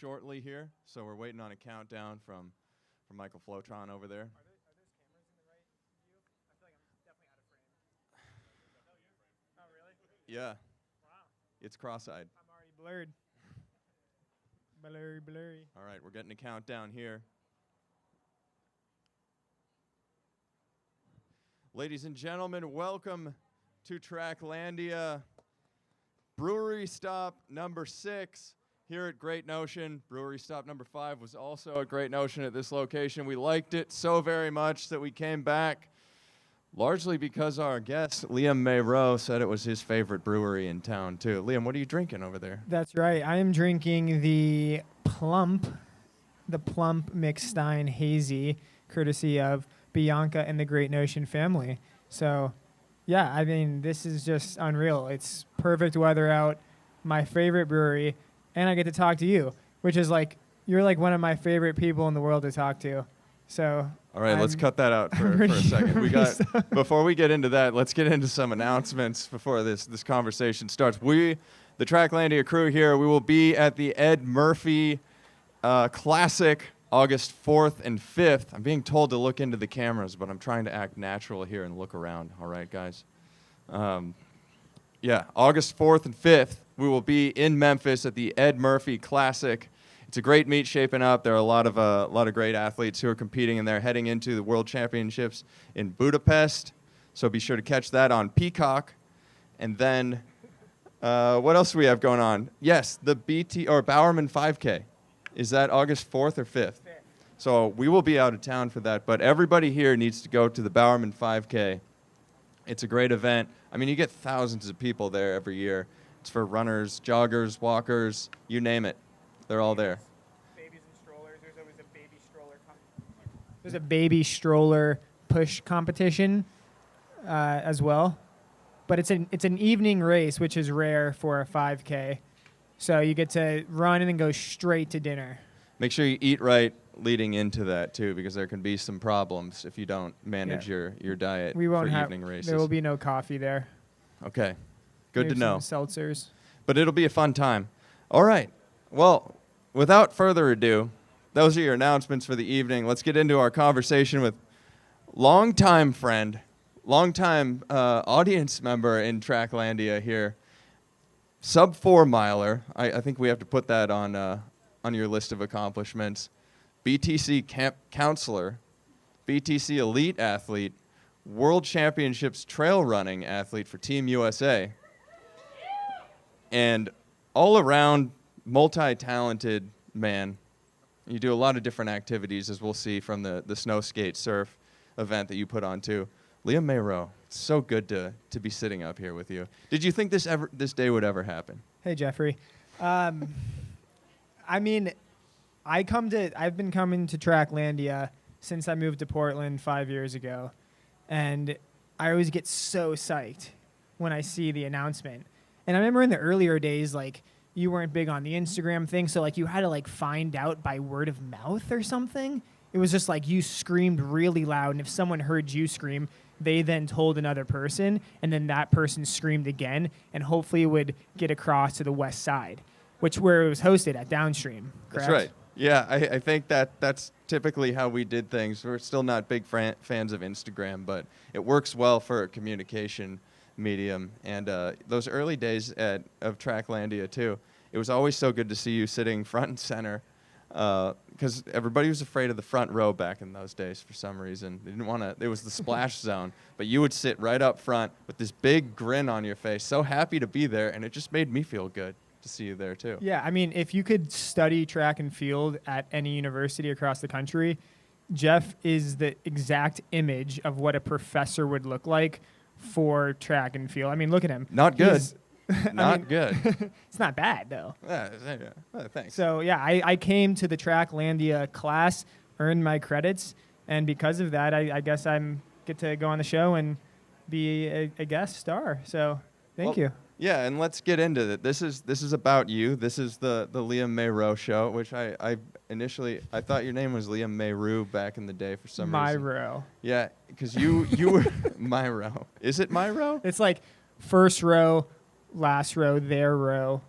shortly here, so we're waiting on a countdown from Michael Flotron over there. Are those cameras in the right view? I feel like I'm definitely out of frame. Oh, really? Yeah, Wow. it's cross-eyed. I'm already blurred. Blurry. All right, we're getting a countdown here. Ladies and gentlemen, welcome to Tracklandia. Brewery stop number 6 here at Great Notion. Brewery stop number 5 was also at Great Notion at this location. We liked it so very much that we came back, largely because our guest, Liam Meirow, said it was his favorite brewery in town, too. Liam, what are you drinking over there? That's right. I am drinking the Plump Mixstein Hazy, courtesy of Bianca and the Great Notion family. So, yeah, I mean, this is just unreal. It's perfect weather out, my favorite brewery, and I get to talk to you, which is like, you're like one of my favorite people in the world to talk to. So, all right, let's cut that out for a second. Before we get into that, let's get into some announcements before this conversation starts. We, the Tracklandia crew here, we will be at the Ed Murphy Classic August 4th and 5th. I'm being told to look into the cameras, but I'm trying to act natural here and look around. All right, guys? Yeah, August 4th and 5th, we will be in Memphis at the Ed Murphy Classic. It's a great meet shaping up. There are a lot of great athletes who are competing in there, heading into the World Championships in Budapest. So be sure to catch that on Peacock. And then, what else do we have going on? Yes, the Bowerman 5K. Is that August 4th or 5th? So we will be out of town for that, but everybody here needs to go to the Bowerman 5K. It's a great event. I mean, you get thousands of people there every year. It's for runners, joggers, walkers, you name it. They're all there. Babies and strollers. There's always a baby stroller push competition as well. But it's an evening race, which is rare for a 5K. So you get to run and then go straight to dinner. Make sure you eat right leading into that, too, because there can be some problems if you don't manage your diet for evening races. There will be no coffee there. Okay. Good Maybe to know. Some seltzers. But it'll be a fun time. All right. Well, without further ado, those are your announcements for the evening. Let's get into our conversation with longtime friend, longtime audience member in Tracklandia here, sub 4 miler. I think we have to put that on your list of accomplishments. BTC camp counselor, BTC elite athlete, World Championships trail running athlete for Team USA, and all around multi-talented man. You do a lot of different activities, as we'll see from the snow skate surf event that you put on too. Liam Meirow, so good to be sitting up here with you. Did you think this day would ever happen? Hey, Jeffrey. I mean, I've been coming to Tracklandia since I moved to Portland 5 years ago, and I always get so psyched when I see the announcement. And I remember in the earlier days, like, you weren't big on the Instagram thing, so like you had to like find out by word of mouth or something. It was just like you screamed really loud, and if someone heard you scream, they then told another person, and then that person screamed again, and hopefully it would get across to the west side, where it was hosted at Downstream, correct? That's right. Yeah, I think that's typically how we did things. We're still not big fans of Instagram, but it works well for a communication medium. And those early days of Tracklandia, too, it was always so good to see you sitting front and center, because everybody was afraid of the front row back in those days for some reason. They didn't want to. It was the splash zone, but you would sit right up front with this big grin on your face, so happy to be there, and it just made me feel good to see you there too. Yeah, I mean, if you could study track and field at any university across the country, Jeff is the exact image of what a professor would look like for track and field. I mean, look at him. Not good. Not good. It's not bad, though. Yeah, thanks. So, yeah, I came to the Tracklandia class, earned my credits, and because of that, I guess I get to go on the show and be a guest star. So, thank you. Yeah, and let's get into it. This is about you. This is the Liam Meirow show, which I initially thought your name was Liam Meirow back in the day for some reason. Meirow. Yeah, because you were Meirow. Is it Meirow? It's like first row, last row, their row,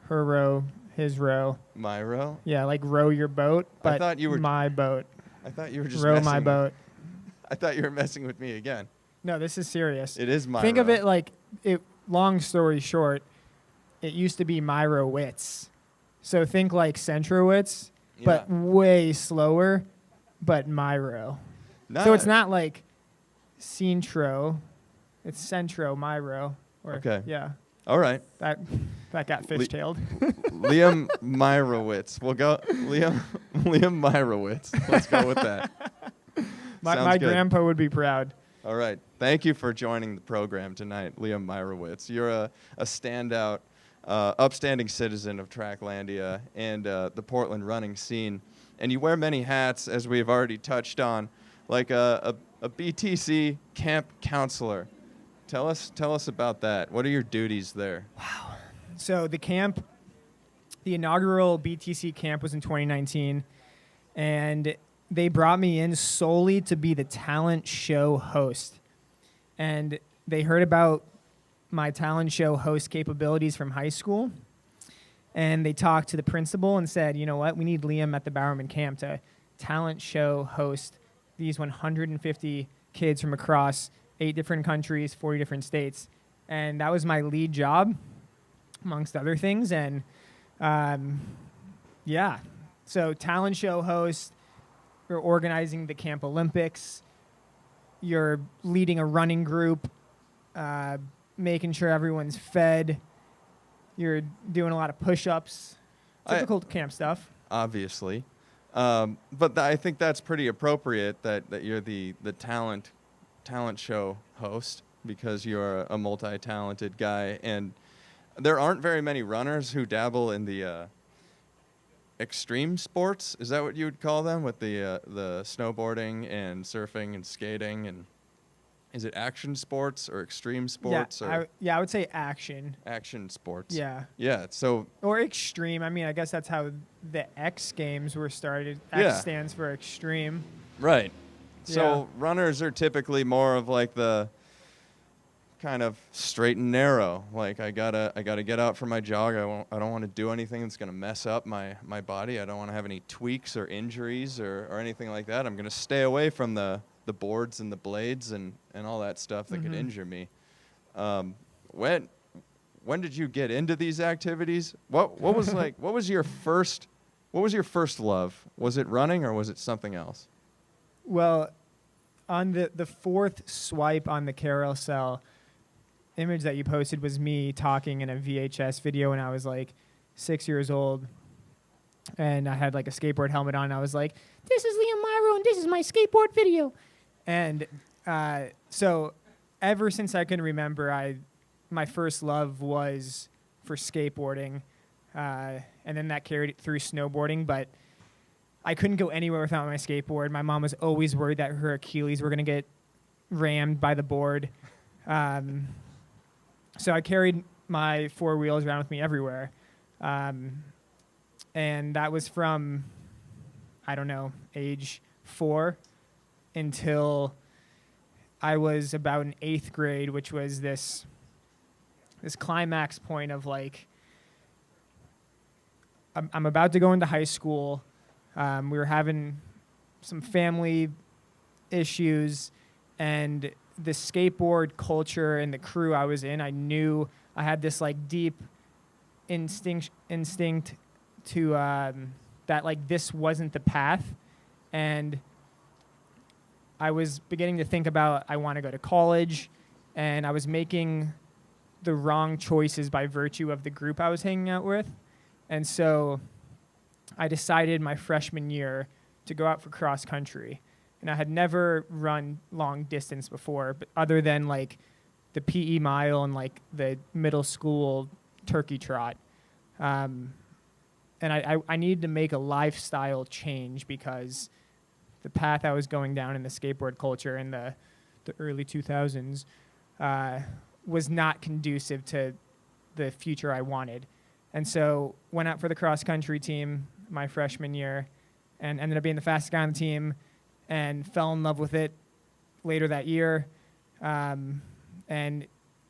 her row, his row. Meirow? Yeah, like row your boat, but thought you were- my boat. I thought you were just Row messing my boat. I thought you were messing with me again. No, this is serious. It is Meirow. Think of it like long story short, it used to be Meirow. So think like Centrowitz, but way slower, but Meirow. So it's not like Centro, it's Centro Meirow. Okay. Yeah. All right. That got fishtailed. Liam Meirowitz. We'll go Liam Meirowitz. Let's go with that. My grandpa would be proud. All right. Thank you for joining the program tonight, Liam Meirowitz. You're a standout, upstanding citizen of Tracklandia and the Portland running scene. And you wear many hats, as we've already touched on, like a BTC camp counselor. Tell us about that. What are your duties there? Wow. So the inaugural BTC camp was in 2019, and they brought me in solely to be the talent show host. And they heard about my talent show host capabilities from high school, and they talked to the principal and said, you know what, we need Liam at the Bowerman camp to talent show host these 150 kids from across 8 different countries, 40 different states. And that was my lead job, amongst other things. And so talent show host, you're organizing the Camp Olympics, you're leading a running group, making sure everyone's fed, you're doing a lot of push-ups, typical camp stuff. Obviously. But I think that's pretty appropriate that you're the talent show host, because you're a multi-talented guy, and there aren't very many runners who dabble in the extreme sports. Is that what you would call them, with the snowboarding and surfing and skating? And is it action sports or extreme sports? I would say action. Action sports. Yeah. Yeah. So. Or extreme. I mean, I guess that's how the X Games were started. X stands for extreme. Right. So runners are typically more of like the kind of straight and narrow. Like I gotta get out for my jog. I don't want to do anything that's gonna mess up my body. I don't want to have any tweaks or injuries or anything like that. I'm gonna stay away from the boards and the blades and all that stuff that could injure me. When did you get into these activities? What was like? What was your first love? Was it running or was it something else? Well, on the fourth swipe on the carousel image that you posted was me talking in a VHS video when I was like 6 years old, and I had like a skateboard helmet on. And I was like, "This is Liam Meirow, and this is my skateboard video." And so, ever since I can remember, my first love was for skateboarding, and then that carried it through snowboarding, but I couldn't go anywhere without my skateboard. My mom was always worried that her Achilles were going to get rammed by the board. So I carried my 4 wheels around with me everywhere. And that was from, I don't know, age 4 until I was about in 8th grade, which was this climax point of like, I'm about to go into high school. We were having some family issues, and the skateboard culture and the crew I was in, I knew I had this like deep instinct to that like this wasn't the path, and I was beginning to think about I want to go to college, and I was making the wrong choices by virtue of the group I was hanging out with, and so I decided my freshman year to go out for cross country. And I had never run long distance before, but other than like the PE mile and like the middle school turkey trot. And I needed to make a lifestyle change because the path I was going down in the skateboard culture in the early 2000s was not conducive to the future I wanted. And so went out for the cross country team my freshman year and ended up being the fastest guy on the team and fell in love with it later that year. And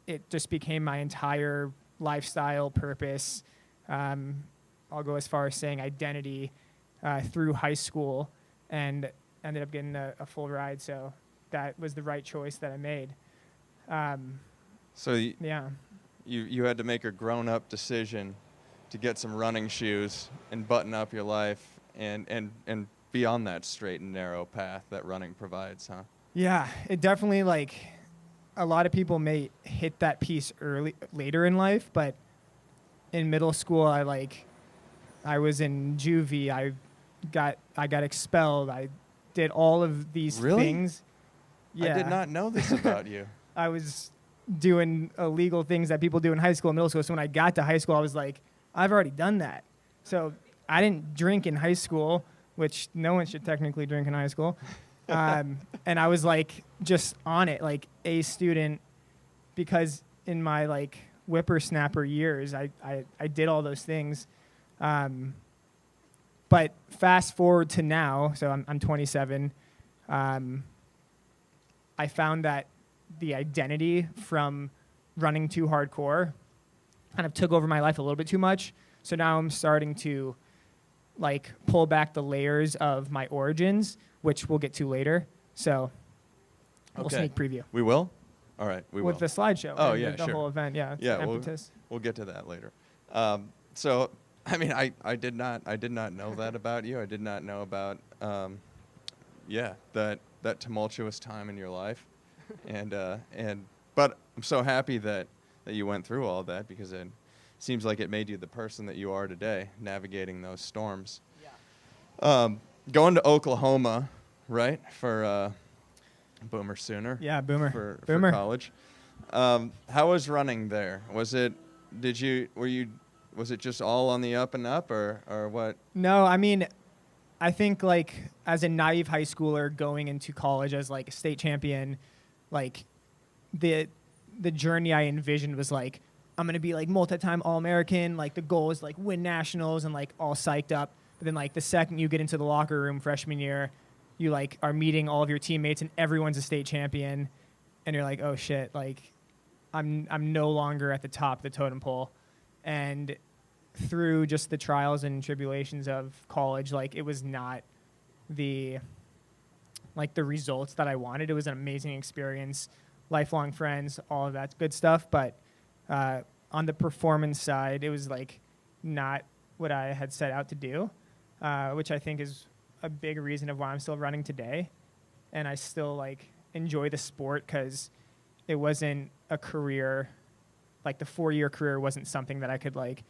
it just became my entire lifestyle purpose. I'll go as far as saying identity through high school, and ended up getting a full ride. So that was the right choice that I made. Yeah. You had to make a grown-up decision to get some running shoes and button up your life and be on that straight and narrow path that running provides, huh? Yeah, it definitely, like, a lot of people may hit that piece later in life, but in middle school, I was in juvie. I got expelled. I did all of these things. Yeah. I did not know this about you. I was doing illegal things that people do in high school and middle school. So when I got to high school, I was like, I've already done that. So I didn't drink in high school, which no one should technically drink in high school. And I was like just on it, like A student, because in my like whippersnapper years, I did all those things. But fast forward to now, so I'm 27. I found that the identity from running too hardcore kind of took over my life a little bit too much. So now I'm starting to like pull back the layers of my origins, which we'll get to later. So we'll sneak preview. We will? All right, we will. With the slideshow. Oh, and yeah, the sure. whole event, yeah. Yeah, impetus. we'll get to that later. So, I mean, I did not know that about you. I did not know about, that tumultuous time in your life, but I'm so happy that you went through all that, because it seems like it made you the person that you are today, navigating those storms. Yeah. Going to Oklahoma, right, for Boomer Sooner. Yeah, Boomer. For college. How was running there? Was it just all on the up and up, or what? No, I mean, I think like as a naive high schooler going into college as like a state champion, like the journey I envisioned was like, I'm going to be like multi-time All-American. Like the goal is like win nationals and like all psyched up. But then like the second you get into the locker room freshman year, you like are meeting all of your teammates and everyone's a state champion. And you're like, oh shit, like I'm no longer at the top of the totem pole. And through just the trials and tribulations of college, like it was not the results that I wanted. It was an amazing experience, lifelong friends, all of that good stuff. But on the performance side, it was like not what I had set out to do, which I think is a big reason of why I'm still running today. And I still like enjoy the sport because it wasn't a career, like the 4-year career wasn't something that I could like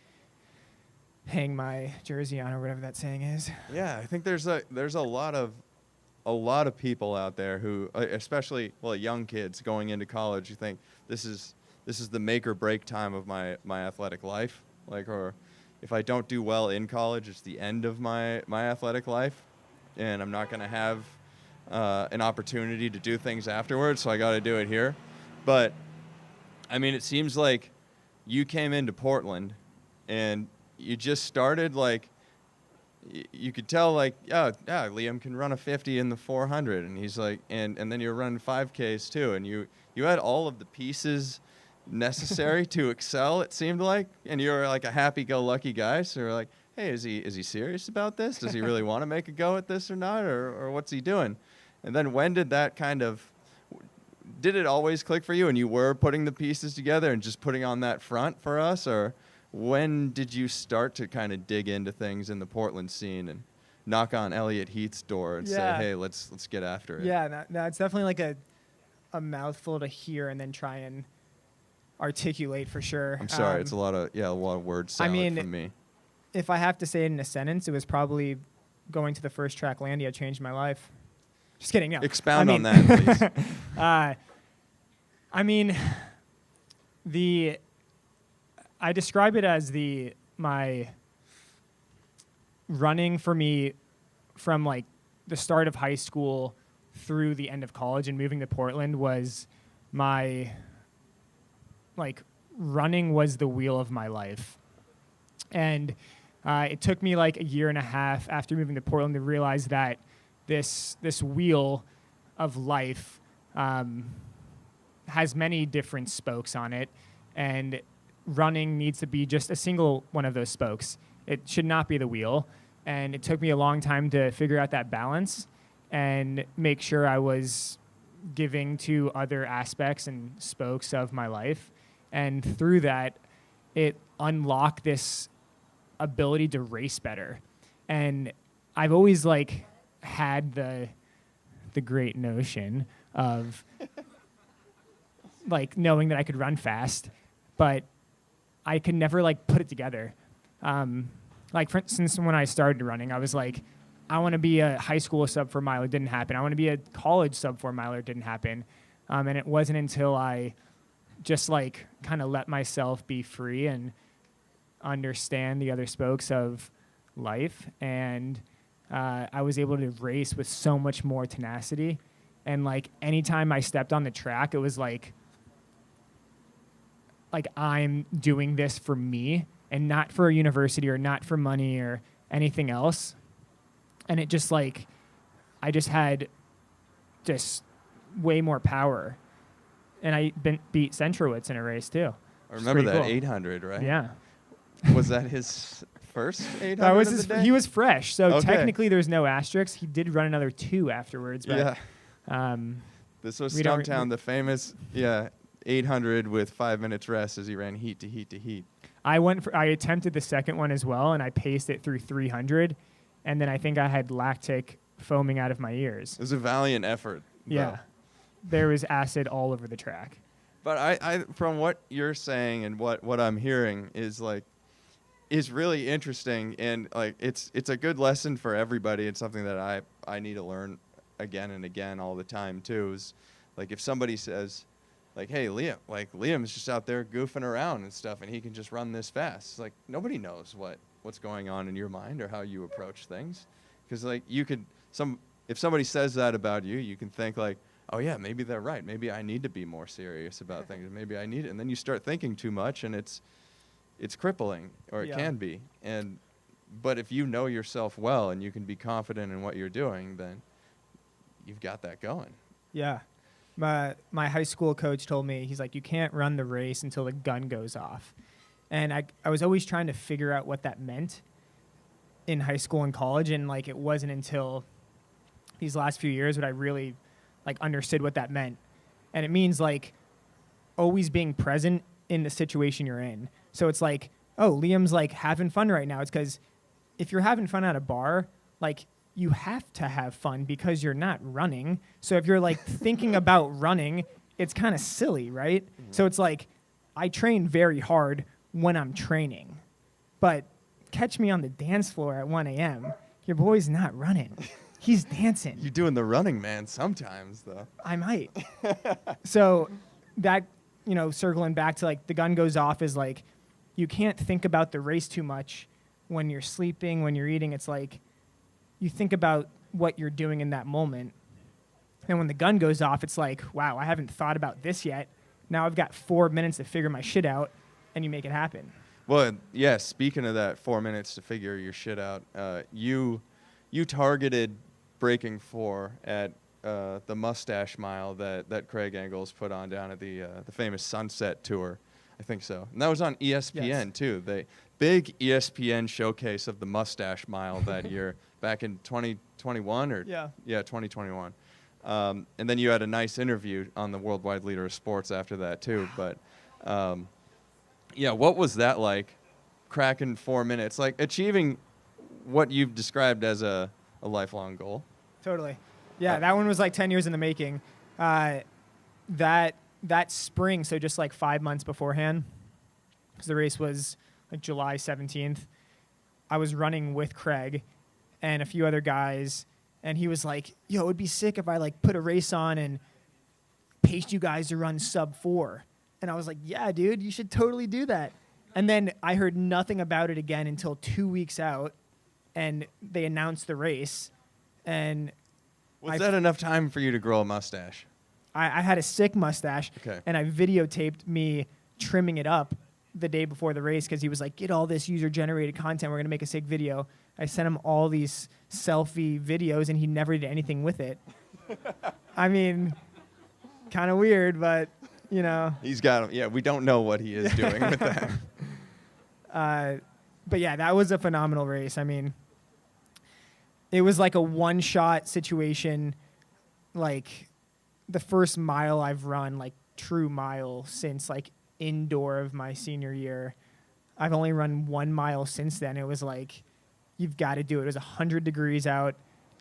hang my jersey on or whatever that saying is. Yeah, I think there's a lot of people out there who, especially young kids going into college, who think this is the make or break time of my athletic life, like, or if I don't do well in college, it's the end of my athletic life, and I'm not going to have an opportunity to do things afterwards, so I got to do it here. But I mean, it seems like you came into Portland and you just started, like, you could tell, like, yeah, Liam can run a 50 in the 400, and he's like, and then you're running 5Ks too, and you had all of the pieces necessary to excel, it seemed like, and you're like a happy-go-lucky guy, so you're like, hey, is he serious about this? Does he really want to make a go at this or not, or what's he doing? And then when did that did it always click for you, and you were putting the pieces together and just putting on that front for us, or when did you start to kind of dig into things in the Portland scene and knock on Elliot Heath's door and say, hey, let's get after it? Yeah, no, it's definitely like a mouthful to hear and then try and articulate for sure. I'm sorry, it's a lot of word salad from me. If I have to say it in a sentence, it was probably going to the first Tracklandia changed my life. Just kidding. No. Expound on that, please. I mean, I describe it as my running for me from like the start of high school through the end of college and moving to Portland was my, like, running was the wheel of my life. And it took me like a year and a half after moving to Portland to realize that this wheel of life has many different spokes on it, and running needs to be just a single one of those spokes. It should not be the wheel. And it took me a long time to figure out that balance and make sure I was giving to other aspects and spokes of my life. And through that, it unlocked this ability to race better. And I've always like had the great notion of like knowing that I could run fast, but I could never like put it together. Like for instance, when I started running, I was like, I want to be a high school sub 4 miler. It didn't happen. I want to be a college sub 4 miler. It didn't happen. And it wasn't until I just like kind of let myself be free and understand the other spokes of life. And I was able to race with so much more tenacity. And like anytime I stepped on the track, it was like I'm doing this for me and not for a university or not for money or anything else. And it just like, I just had just way more power. And I beat Centrowitz in a race too. I remember that cool. 800, right? Yeah. Was that his first 800 That was of the day? he was fresh. So Okay. technically there's no asterisks. He did run another 2 afterwards. But, Yeah. This was we don't Stumptown, the famous 800 with 5 minutes rest as he ran heat to heat to heat. I attempted the second one as well, and I paced it through 300. And then I think I had lactic foaming out of my ears. It was a valiant effort. Yeah. though. There was acid all over the track. But I from what you're saying and what I'm hearing is really interesting, and like it's a good lesson for everybody. It's something that I need to learn again and again all the time too. Is like if somebody says like, hey, Liam's just out there goofing around and stuff, and he can just run this fast. It's like nobody knows what's going on in your mind or how you approach things, because like if somebody says that about you, you can think like, oh yeah, maybe they're right. Maybe I need to be more serious about things. Maybe I need it. And then you start thinking too much, and it's crippling, or it can be. But if you know yourself well and you can be confident in what you're doing, then you've got that going. Yeah. My high school coach told me, he's like, you can't run the race until the gun goes off. And I was always trying to figure out what that meant in high school and college, and like it wasn't until these last few years that I really like understood what that meant. And it means like always being present in the situation you're in. So it's like, oh, Liam's like having fun right now. It's because if you're having fun at a bar, like you have to have fun because you're not running. So if you're like thinking about running, it's kind of silly, right? Mm-hmm. So it's like I train very hard when I'm training, but catch me on the dance floor at 1 a.m. Your boy's not running. He's dancing. You're doing the running man sometimes, though. I might. So that, circling back to like the gun goes off is like you can't think about the race too much when you're sleeping, when you're eating. It's like you think about what you're doing in that moment. And when the gun goes off, it's like, wow, I haven't thought about this yet. Now I've got 4 minutes to figure my shit out, and you make it happen. Well, yeah, speaking of that 4 minutes to figure your shit out, you targeted breaking 4 at the Mustache Mile that Craig Engels put on down at the famous Sunset Tour. I think so. And that was on ESPN, too. The big ESPN showcase of the Mustache Mile that year back in 2021 or 2021. And then you had a nice interview on the Worldwide Leader of Sports after that, too. But, what was that like, cracking 4 minutes? Like, achieving what you've described as a lifelong goal. Totally. Yeah, that one was like 10 years in the making. That spring, so just like 5 months beforehand, because the race was like July 17th, I was running with Craig and a few other guys, and he was like, yo, it would be sick if I like put a race on and paced you guys to run sub 4. And I was like, yeah, dude, you should totally do that. And then I heard nothing about it again until 2 weeks out, and they announced the race. And was that enough time for you to grow a mustache? I had a sick mustache, and I videotaped me trimming it up the day before the race because he was like, get all this user-generated content. We're going to make a sick video. I sent him all these selfie videos, and he never did anything with it. I mean, kind of weird, but, He's got him. Yeah, we don't know what he is doing with that. but yeah, that was a phenomenal race. I mean, it was like a one-shot situation, like the first mile I've run, like true mile, since like indoor of my senior year. I've only run 1 mile since then. It was like, you've got to do it. It was 100 degrees out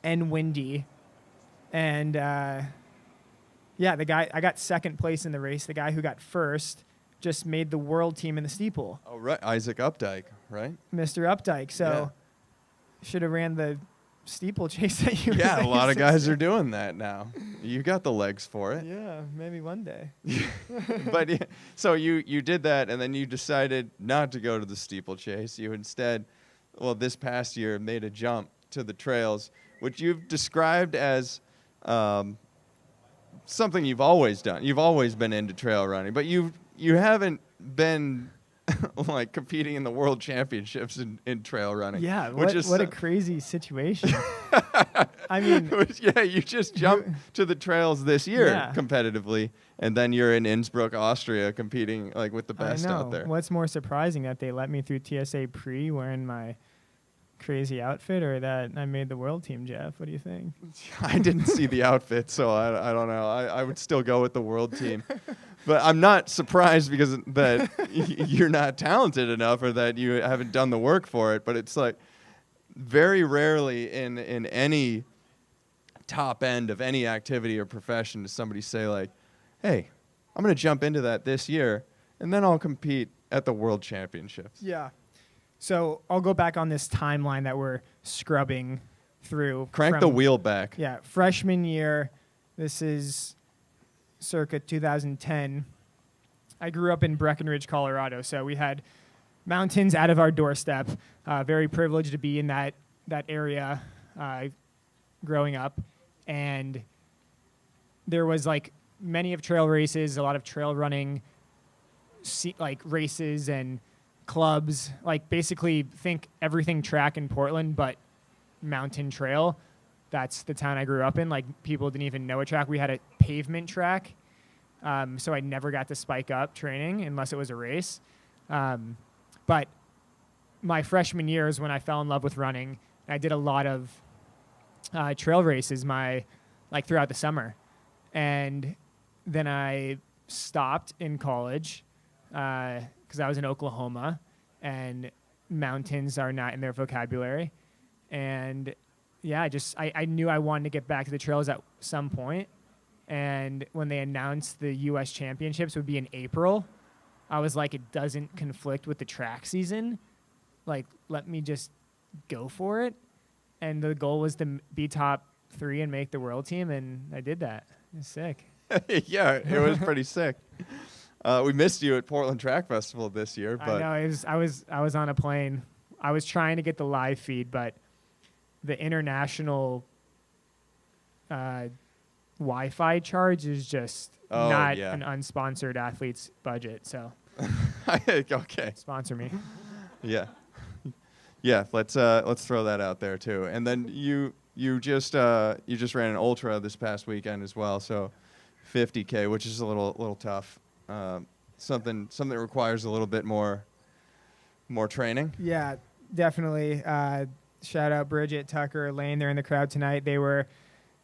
and windy. And yeah, I got second place in the race. The guy who got first just made the world team in the steeple. Oh, right. Isaac Updike, right? Mr. Updike. So should have ran the steeplechase that you Yeah, a lot of raced. guys are doing that now. You got the legs for it. Yeah, maybe one day. But yeah, so you did that, and then you decided not to go to the steeplechase. You instead, well, this past year made a jump to the trails, which you've described as something you've always done. You've always been into trail running, but you haven't been like competing in the world championships in trail running. Yeah, which is what a crazy situation. I mean, yeah, you just jumped to the trails this year Yeah. competitively, and then you're in Innsbruck, Austria, competing like with the best I know. out there. What's more surprising, that they let me through TSA pre wearing my crazy outfit, or that I made the world team, Jeff? What do you think? I didn't see the outfit, so I don't know. I would still go with the world team. But I'm not surprised because that you're not talented enough or that you haven't done the work for it. But it's like very rarely in any top end of any activity or profession does somebody say like, hey, I'm going to jump into that this year and then I'll compete at the world championships. Yeah. So I'll go back on this timeline that we're scrubbing through. Crank the wheel back. Yeah, freshman year. This is circa 2010. I grew up in Breckenridge, Colorado, so we had mountains out of our doorstep. Very privileged to be in that area growing up. And there was like many of trail races, a lot of trail running like races and clubs. Like basically think everything track in Portland, but mountain trail. That's the town I grew up in. Like people didn't even know a track. We had a pavement track. So I never got to spike up training unless it was a race. But my freshman year is when I fell in love with running. I did a lot of trail races throughout the summer. And then I stopped in college because I was in Oklahoma and mountains are not in their vocabulary. And yeah, I knew I wanted to get back to the trails at some point. And when they announced the U.S. championships would be in April, I was like, it doesn't conflict with the track season. Like, let me just go for it. And the goal was to be top 3 and make the world team, and I did that. It's sick. Yeah, it was pretty sick. We missed you at Portland Track Festival this year, but I know. I was on a plane. I was trying to get the live feed, but the international Wi-Fi charge is just not an unsponsored athlete's budget. So, okay, sponsor me. Yeah, yeah. Let's throw that out there too. And then you just ran an ultra this past weekend as well. So 50K, which is a little tough. Something that requires a little bit more training. Yeah, definitely. Shout out Bridget, Tucker, Lane. They're in the crowd tonight. They were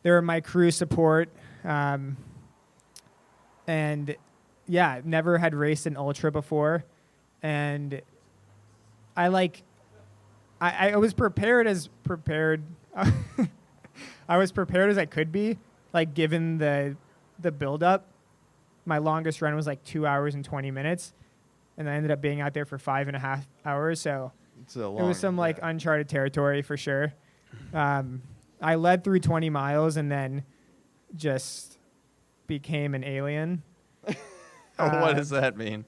my crew support. And yeah, never had raced an ultra before. And I was prepared as I was prepared as I could be, like given the build up. My longest run was like 2 hours and 20 minutes. And I ended up being out there for 5.5 hours. So it was some like uncharted territory for sure. I led through 20 miles and then just became an alien. What does that mean?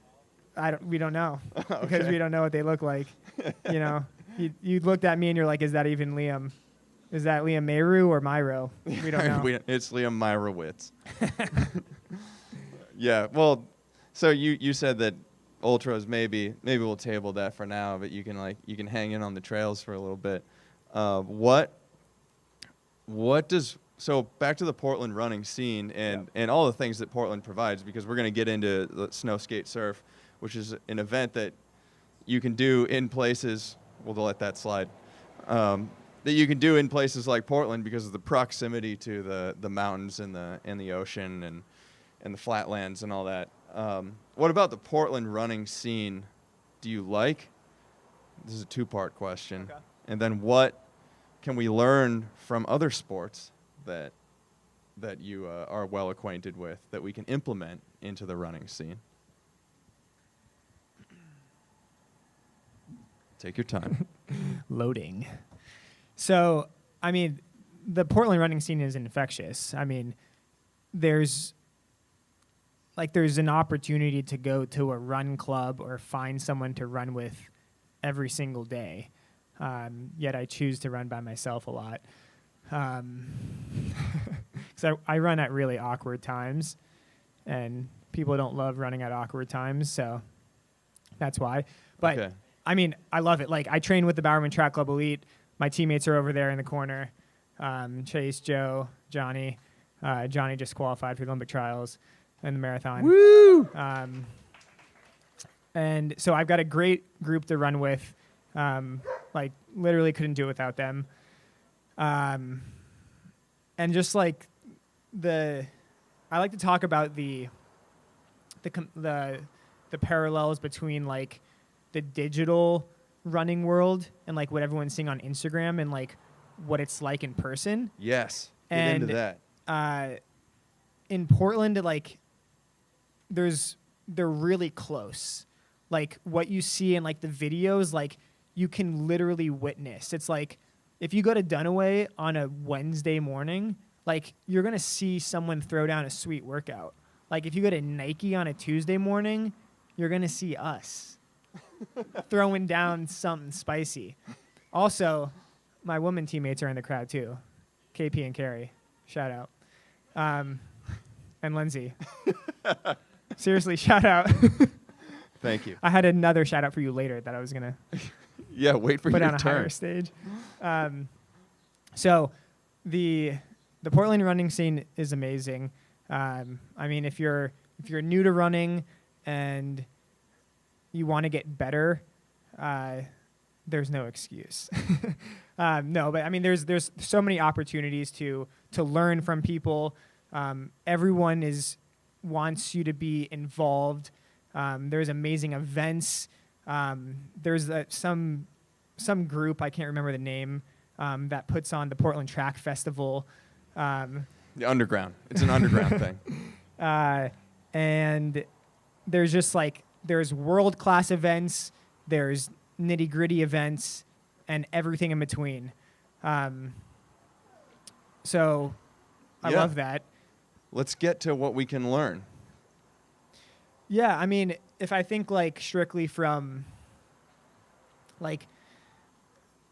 We don't know Okay. because we don't know what they look like. You know, you looked at me and you're like, is that even Liam? Is that Liam Meirow or Meirow? We don't know. It's Liam Meyrowitz. Yeah. Well, so you said that ultras maybe we'll table that for now, but you can hang in on the trails for a little bit. So back to the Portland running scene and all the things that Portland provides, because we're going to get into the snow skate surf, which is an event that you can do in places we'll let that slide. That you can do in places like Portland because of the proximity to the mountains and the ocean and the flatlands and all that. What about the Portland running scene? Do you like? This is a two-part question. Okay. And then what can we learn from other sports that you are well acquainted with that we can implement into the running scene? Take your time. Loading. So, I mean, the Portland running scene is infectious. I mean, there's an opportunity to go to a run club or find someone to run with every single day. Yet I choose to run by myself a lot. Because I run at really awkward times, and people don't love running at awkward times, so that's why. But, Okay. I mean, I love it. Like, I train with the Bowerman Track Club Elite. My teammates are over there in the corner. Chase, Joe, Johnny. Johnny just qualified for the Olympic trials and the marathon. Woo! And so I've got a great group to run with. Like, literally couldn't do it without them. And just like I like to talk about the parallels between like the digital running world and like what everyone's seeing on Instagram and like what it's like in person. Yes. Get And into that. In Portland, like they're really close. Like what you see in like the videos, like you can literally witness. It's like if you go to Dunaway on a Wednesday morning, like you're gonna see someone throw down a sweet workout. Like if you go to Nike on a Tuesday morning, you're gonna see us throwing down something spicy. Also, my woman teammates are in the crowd too. KP and Carrie, shout out. And Lindsay. Seriously, shout out. Thank you. I had another shout out for you later that I was gonna Yeah, wait for put your on a turn. higher stage. So the Portland running scene is amazing. I mean, if you're new to running and you want to get better, there's no excuse. No, but I mean, there's so many opportunities to learn from people. Everyone wants you to be involved. There's amazing events. There's some group, I can't remember the name, that puts on the Portland Track Festival. The underground. It's an underground thing. And there's just like, there's world-class events, there's nitty-gritty events, and everything in between. So I Yeah. love that. Let's get to what we can learn. Yeah, I mean, if I think like strictly from like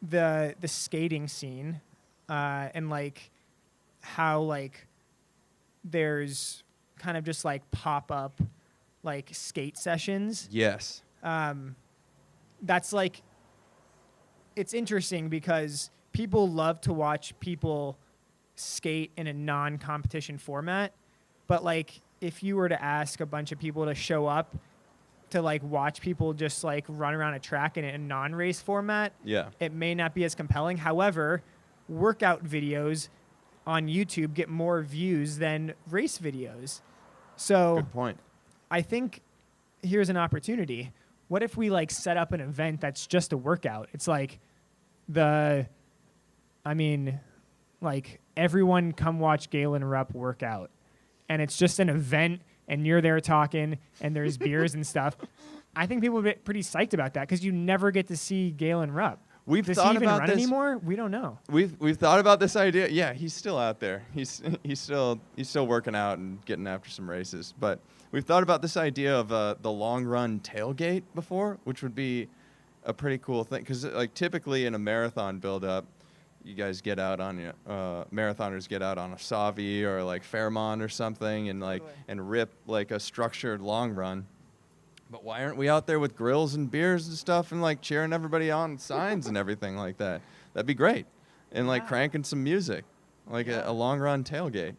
the skating scene, and like how like there's kind of just like pop-up like skate sessions. Yes. That's like, it's interesting because people love to watch people skate in a non-competition format, but like if you were to ask a bunch of people to show up to like watch people just like run around a track in a non-race format, Yeah. it may not be as compelling. However, workout videos on YouTube get more views than race videos. So Good point. I think here's an opportunity. What if we like set up an event that's just a workout? It's like like everyone come watch Galen Rupp work out. And it's just an event and you're there talking and there's beers and stuff. I think people would be pretty psyched about that because you never get to see Galen Rupp. We've Does thought he even about run this anymore? We don't know. We've thought about this idea. Yeah, he's still out there. He's still working out and getting after some races. But we've thought about this idea of the long run tailgate before, which would be a pretty cool thing. Because like typically in a marathon build up, you guys get out on marathoners get out on a Savi or like Fairmont or something and like and rip like a structured long run. But why aren't we out there with grills and beers and stuff and like cheering everybody on, signs and everything like that? That'd be great. And like cranking some music, like a long run tailgate,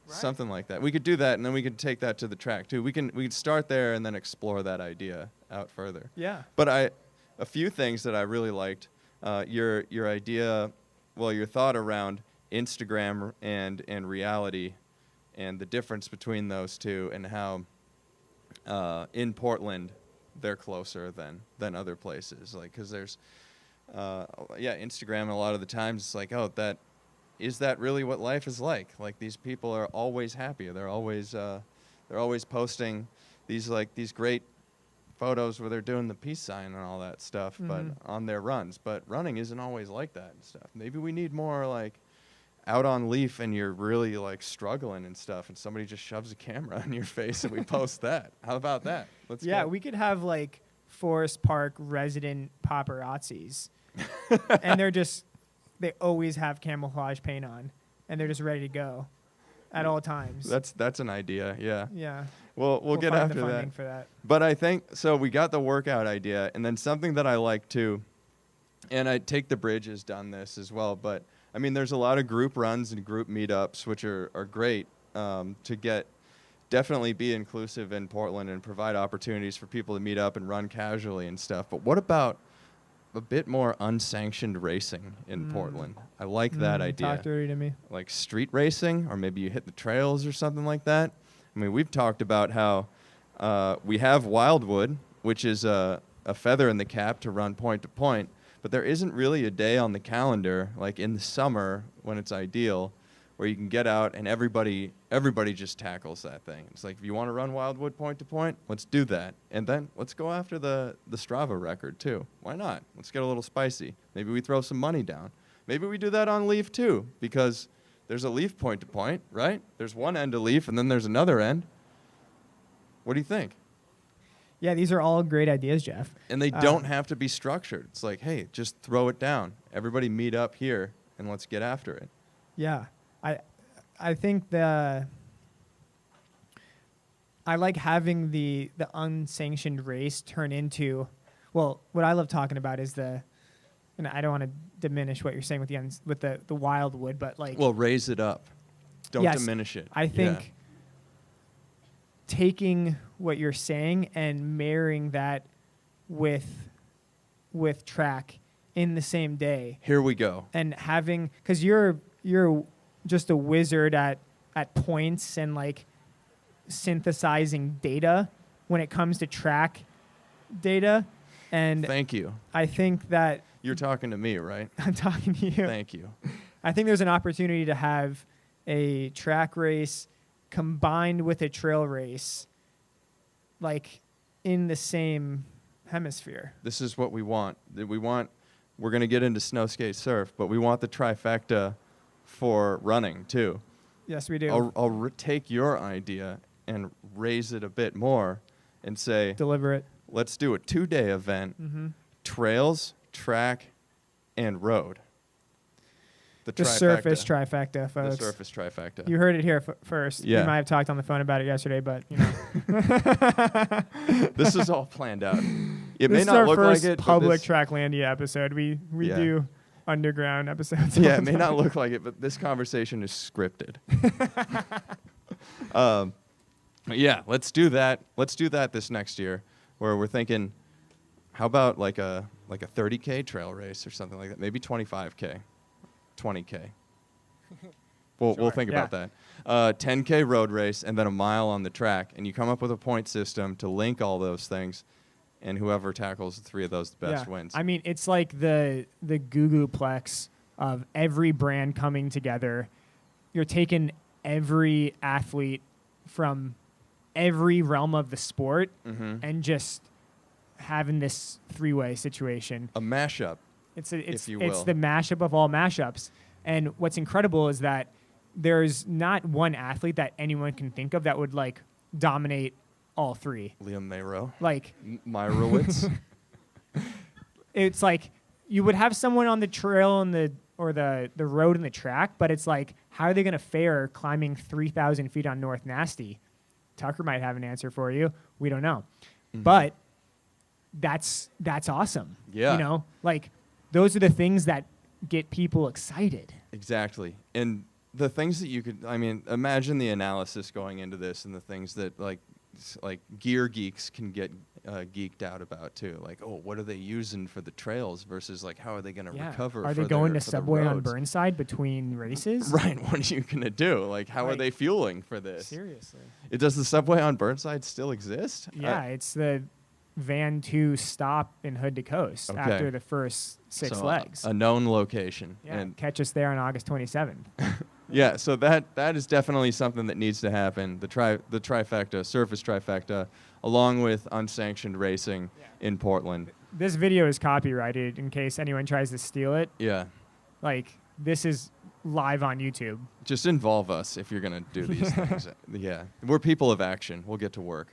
something like that. We could do that, and then we could take that to the track too. We could start there and then explore that idea out further. Yeah. But a few things that I really liked. Your idea, your thought around Instagram and reality, and the difference between those two, and how in Portland they're closer than other places. Like, because there's Instagram, a lot of the times it's like, oh, is that really what life is like? Like, these people are always happy. They're always posting these great photos where they're doing the peace sign and all that stuff, but on their runs. But running isn't always like that and stuff. Maybe we need more like out on leaf and you're really like struggling and stuff, and somebody just shoves a camera in your face and we post that. How about that? We could have like Forest Park resident paparazzis, and they always have camouflage paint on, and they're just ready to go at all times. That's an idea. Yeah. Yeah. We'll get find after the that. funding for that. But I think so. We got the workout idea, and then something that I like too, and I Take the Bridge has done this as well. But I mean, there's a lot of group runs and group meetups, which are great to definitely be inclusive in Portland and provide opportunities for people to meet up and run casually and stuff. But what about a bit more unsanctioned racing in Portland? I like that idea. Talk dirty to me. Like street racing, or maybe you hit the trails or something like that. I mean, we've talked about how we have Wildwood, which is a feather in the cap to run point to point, but there isn't really a day on the calendar, like in the summer when it's ideal, where you can get out and everybody just tackles that thing. It's like, if you want to run Wildwood point to point, let's do that. And then let's go after the Strava record too. Why not? Let's get a little spicy. Maybe we throw some money down. Maybe we do that on Leaf too, because there's a Leaf point to point, right? There's one end of Leaf and then there's another end. What do you think? Yeah, these are all great ideas, Jeff. And they don't have to be structured. It's like, hey, just throw it down. Everybody meet up here and let's get after it. Yeah. I think I like having the unsanctioned race turn into, well, what I love talking about is and I don't want to diminish what you're saying with the Wildwood, but like, well, raise it up. Don't yes, diminish it. I think taking what you're saying and marrying that with track in the same day. Here we go. And having, because you're just a wizard at points and like synthesizing data when it comes to track data. And thank you. I think that you're talking to me, right? I'm talking to you. Thank you. I think there's an opportunity to have a track race combined with a trail race, like in the same hemisphere. This is what we want. We're going to get into snow skate surf, but we want the trifecta for running too. Yes, we do. I'll take your idea and raise it a bit more and say, deliver it. Let's do a 2-day event, trails, track, and road. The surface trifecta, folks. The surface trifecta. You heard it here first. Yeah. We might have talked on the phone about it yesterday, but you know. This is all planned out. This may is not our look first like it. public Tracklandia episode. We do underground episodes. Yeah, it may not look like it, but this conversation is scripted. Yeah, let's do that. Let's do that this next year, where we're thinking, how about like a 30K trail race or something like that? Maybe 25K, 20K. We'll think about that. 10K road race and then a mile on the track, and you come up with a point system to link all those things, and whoever tackles the three of those the best wins. I mean, it's like the Googleplex of every brand coming together. You're taking every athlete from every realm of the sport and just having this three-way situation. A mashup, if you will. It's the mashup of all mashups. And what's incredible is that there's not one athlete that anyone can think of that would like dominate all three. Liam Meirow. Like Meirowitz. It's like you would have someone on the trail and the road and the track, but it's like, how are they going to fare climbing 3,000 feet on North Nasty? Tucker might have an answer for you. We don't know. But that's awesome. Yeah. You know, like those are the things that get people excited. Exactly. And the things that you could, I mean, imagine the analysis going into this and the things that like gear geeks can get geeked out about too. Like, oh, what are they using for the trails versus like how are they going to recover? Are they going to Subway on Burnside between races? Right. What are you going to do? Like, how are they fueling for this? Seriously. Does the Subway on Burnside still exist? Yeah, it's the Van 2 stop in Hood to Coast after the first 6 legs. A known location. Yeah, and catch us there on August 27th. Yeah, so that is definitely something that needs to happen. The trifecta, surface trifecta, along with unsanctioned racing in Portland. This video is copyrighted in case anyone tries to steal it. Yeah. Like, this is live on YouTube. Just involve us if you're going to do these things. Yeah. We're people of action. We'll get to work.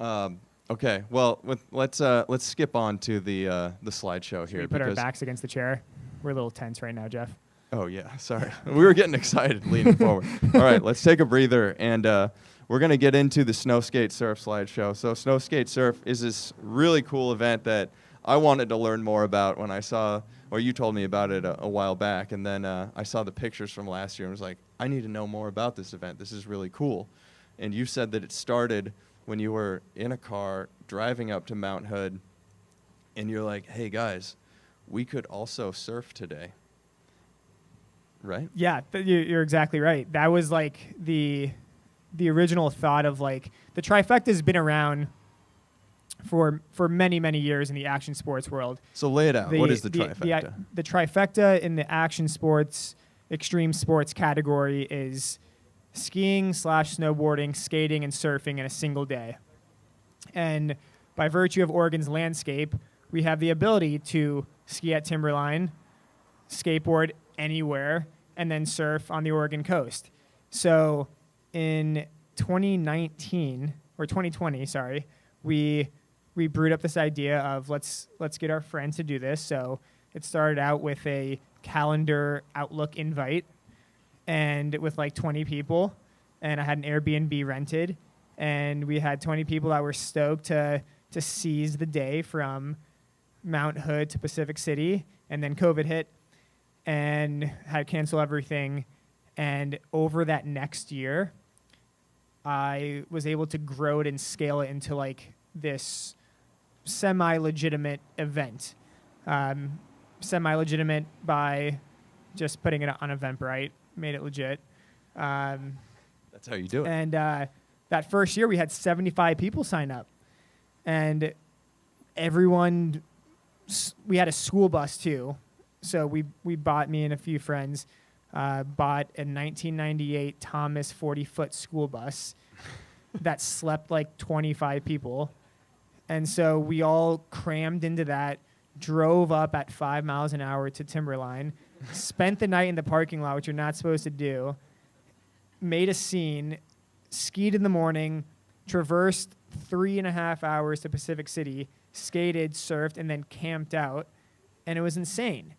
Mm-hmm. Okay, well, let's skip on to the slideshow here. We put our backs against the chair. We're a little tense right now, Jeff. Oh, yeah, sorry. We were getting excited leaning forward. All right, let's take a breather, and we're going to get into the Snow Skate Surf slideshow. So Snow Skate Surf is this really cool event that I wanted to learn more about when I saw, or you told me about it a while back, and then I saw the pictures from last year and was like, I need to know more about this event. This is really cool. And you said that it started when you were in a car driving up to Mount Hood, and you're like, hey, guys, we could also surf today. Right? Yeah, you're exactly right. That was like the original thought of like the trifecta has been around for many, many years in the action sports world. So lay it out. What is the trifecta? The trifecta in the action sports, extreme sports category is skiing / snowboarding, skating, and surfing in a single day. And by virtue of Oregon's landscape, we have the ability to ski at Timberline, skateboard anywhere, and then surf on the Oregon coast. So in 2020, we brewed up this idea of let's get our friends to do this. So it started out with a calendar Outlook invite, and with like 20 people, and I had an Airbnb rented, and we had 20 people that were stoked to seize the day from Mount Hood to Pacific City, and then COVID hit and had to cancel everything. And over that next year, I was able to grow it and scale it into like this semi-legitimate event. Semi-legitimate by just putting it on Eventbrite, made it legit. That's how you do it. And that first year, we had 75 people sign up. And everyone, we had a school bus too. So we bought, me and a few friends, bought a 1998 Thomas 40-foot school bus that slept like 25 people. And so we all crammed into that, drove up at 5 miles an hour to Timberline, spent the night in the parking lot, which you're not supposed to do, made a scene, skied in the morning, traversed 3.5 hours to Pacific City, skated, surfed, and then camped out. And it was insane.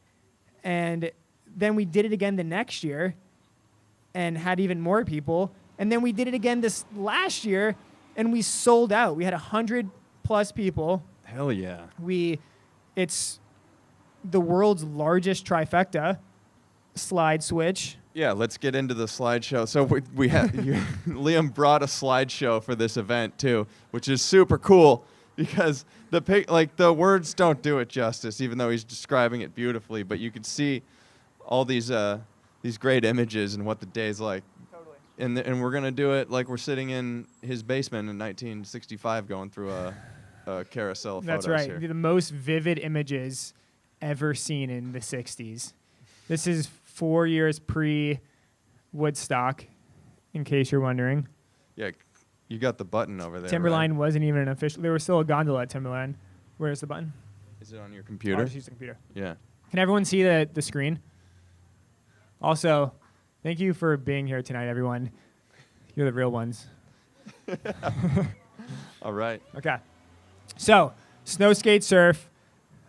And then we did it again the next year and had even more people. And then we did it again this last year, and we sold out. We had 100+ people. Hell yeah. It's the world's largest trifecta. Slide switch. Yeah, let's get into the slideshow. So we had Liam brought a slideshow for this event too, which is super cool because the words don't do it justice, even though he's describing it beautifully. But you can see all these great images and what the day's like. Totally. And we're gonna do it like we're sitting in his basement in 1965, going through a carousel of That's photos right. here. The most vivid images ever seen in the 60s. This is 4 years pre-Woodstock, in case you're wondering. Yeah, you got the button over there. Timberline right? wasn't even an official. There was still a gondola at Timberline. Where's the button? Is it on your Oh, computer? just use the computer. Yeah. Can everyone see the screen? Also, thank you for being here tonight, everyone. You're the real ones. All right. Okay. So, snow skate surf.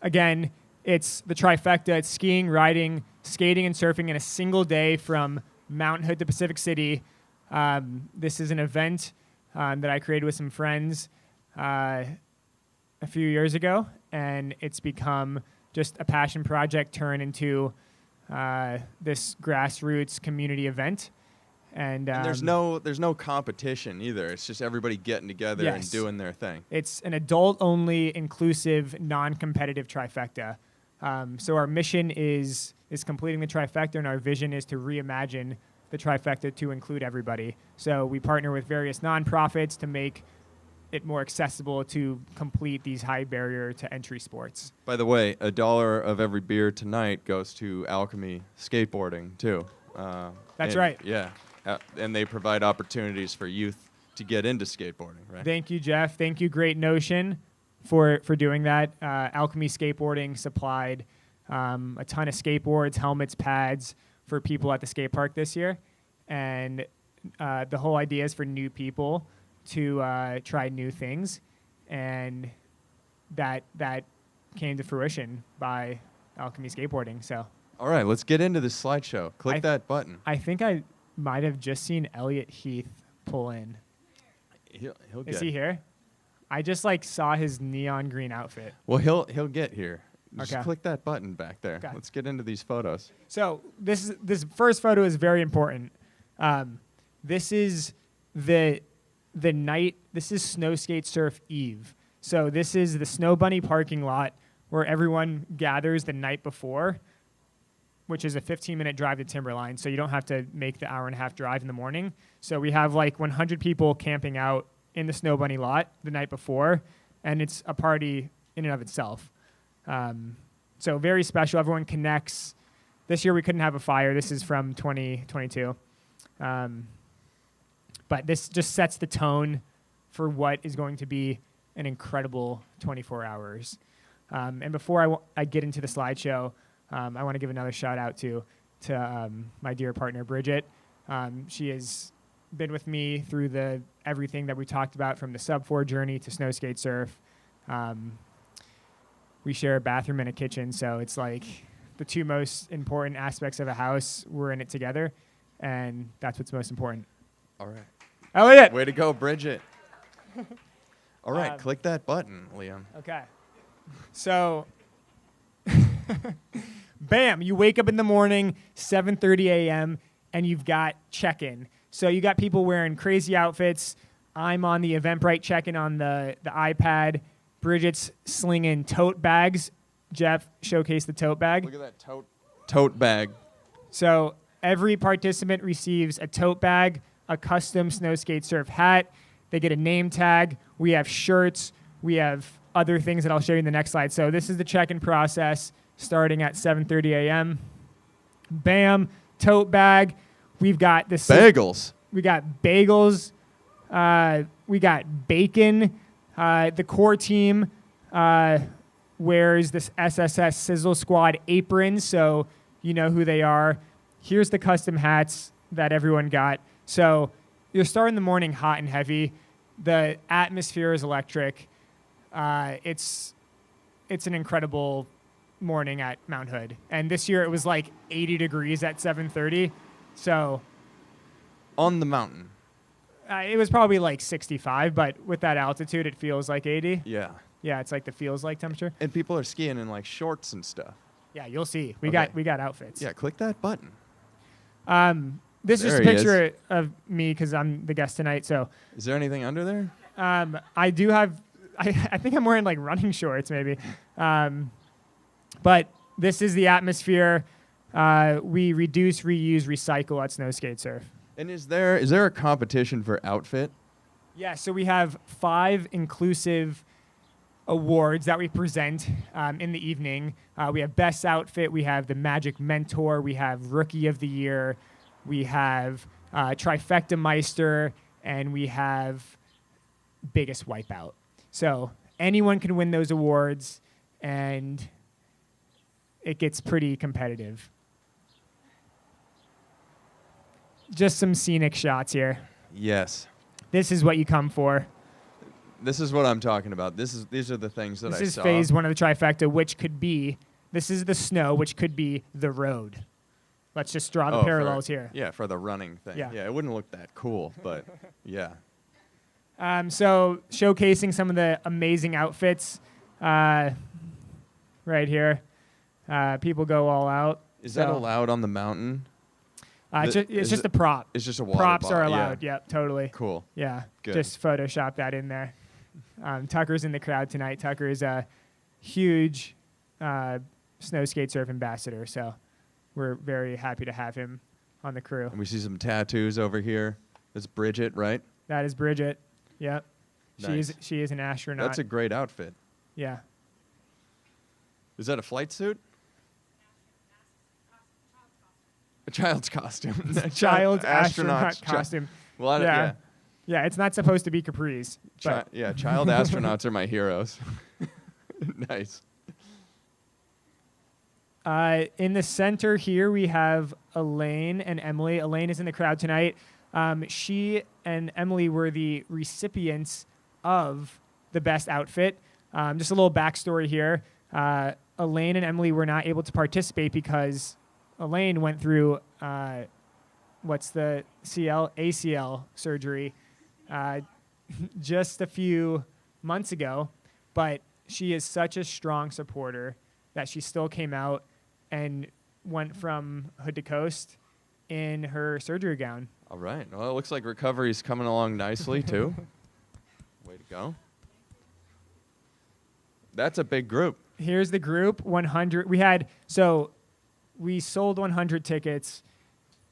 Again, it's the trifecta. It's skiing, riding, skating, and surfing in a single day from Mount Hood to Pacific City. This is an event that I created with some friends a few years ago, and it's become just a passion project turned into this grassroots community event. And there's no competition either. It's just everybody getting together and doing their thing. It's an adult-only, inclusive, non-competitive trifecta. So our mission is completing the trifecta, and our vision is to reimagine the trifecta to include everybody. So we partner with various nonprofits to make it more accessible to complete these high barrier to entry sports. By the way, $1 of every beer tonight goes to Alchemy Skateboarding too. That's right. Yeah, and they provide opportunities for youth to get into skateboarding. Right. Thank you, Jeff. Thank you, Great Notion, for doing that. Alchemy Skateboarding supplied a ton of skateboards, helmets, pads for people at the skate park this year, and the whole idea is for new people to try new things, and that came to fruition by Alchemy Skateboarding. So, all right, let's get into this slideshow. Click that button. I think I might have just seen Elliot Heath pull in. He'll Is get he here? I just saw his neon green outfit. Well, he'll get here. Just Okay. click that button back there. Okay. Let's get into these photos. So this first photo is very important. This is the night. This is Snow Skate Surf Eve. So this is the Snow Bunny parking lot where everyone gathers the night before, which is a 15-minute drive to Timberline. So you don't have to make the hour-and-a-half drive in the morning. So we have 100 people camping out in the Snow Bunny lot the night before, and it's a party in and of itself. So very special. Everyone connects. This year we couldn't have a fire. This is from 2022. But this just sets the tone for what is going to be an incredible 24 hours. And before I get into the slideshow, I want to give another shout out to my dear partner, Bridget. She has been with me through everything that we talked about, from the sub 4 journey to snow skate surf. We share a bathroom and a kitchen, so it's the two most important aspects of a house. We're in it together, and that's what's most important. All right. Elliot! Way to go, Bridget. All right, click that button, Liam. Okay. So, bam, you wake up in the morning, 7:30 a.m., and you've got check-in. So you got people wearing crazy outfits. I'm on the Eventbrite check-in on the iPad. Bridget's slinging tote bags. Jeff, showcase the tote bag. Look at that tote bag. So every participant receives a tote bag, a custom snow skate surf hat. They get a name tag. We have shirts. We have other things that I'll show you in the next slide. So this is the check-in process starting at 7:30 a.m. Bam, tote bag. We've got the Bagels. We got bagels. We got bacon. The core team wears this SSS Sizzle Squad apron, so you know who they are. Here's the custom hats that everyone got. So you're starting the morning hot and heavy. The atmosphere is electric. It's an incredible morning at Mount Hood. And this year it was 80 degrees at 7:30. So On the mountain. it was probably 65, but with that altitude it feels like 80. Yeah. Yeah, it's the feels like temperature. And people are skiing in shorts and stuff. Yeah, you'll see. We Okay. got outfits. Yeah, click that button. This is There just a he is. picture of me because I'm the guest tonight. So Is there anything under there? I do have. I think I'm wearing running shorts maybe. But this is the atmosphere. We reduce, reuse, recycle at Snow Skate Surf. And is there a competition for outfit? Yeah, so we have 5 inclusive awards that we present in the evening. We have Best Outfit, we have the Magic Mentor, we have Rookie of the Year, we have Trifecta Meister, and we have Biggest Wipeout. So anyone can win those awards, and it gets pretty competitive. Just some scenic shots here. Yes. This is what you come for. This is what I'm talking about. These are the things that This I is saw. phase 1 of the trifecta, which could be, this is the snow, which could be the road. Let's just draw the parallels here. Yeah, for the running thing. Yeah. Yeah, it wouldn't look that cool, but yeah. So showcasing some of the amazing outfits right here. People go all out. Is that allowed on the mountain? It's just a prop. It's just a water Props bottle. are allowed. Yeah. Yep, totally. Cool. Yeah, Good. just Photoshop that in there. Tucker's in the crowd tonight. Tucker is a huge snow skate surf ambassador, so we're very happy to have him on the crew. And we see some tattoos over here. That's Bridget, right? That is Bridget. Yep. Nice. She is an astronaut. That's a great outfit. Yeah. Is that a flight suit? A child's costume. Child's astronaut costume. Well, Yeah. Yeah, it's not supposed to be capris. But Child astronauts are my heroes. Nice. In the center here, we have Elaine and Emily. Elaine is in the crowd tonight. She and Emily were the recipients of the best outfit. Just a little backstory here. Elaine and Emily were not able to participate because Elaine went through ACL surgery just a few months ago, but she is such a strong supporter that she still came out and went from hood to coast in her surgery gown. All right. Well, it looks like recovery's coming along nicely, too. Way to go. That's a big group. Here's the group, 100. We sold 100 tickets.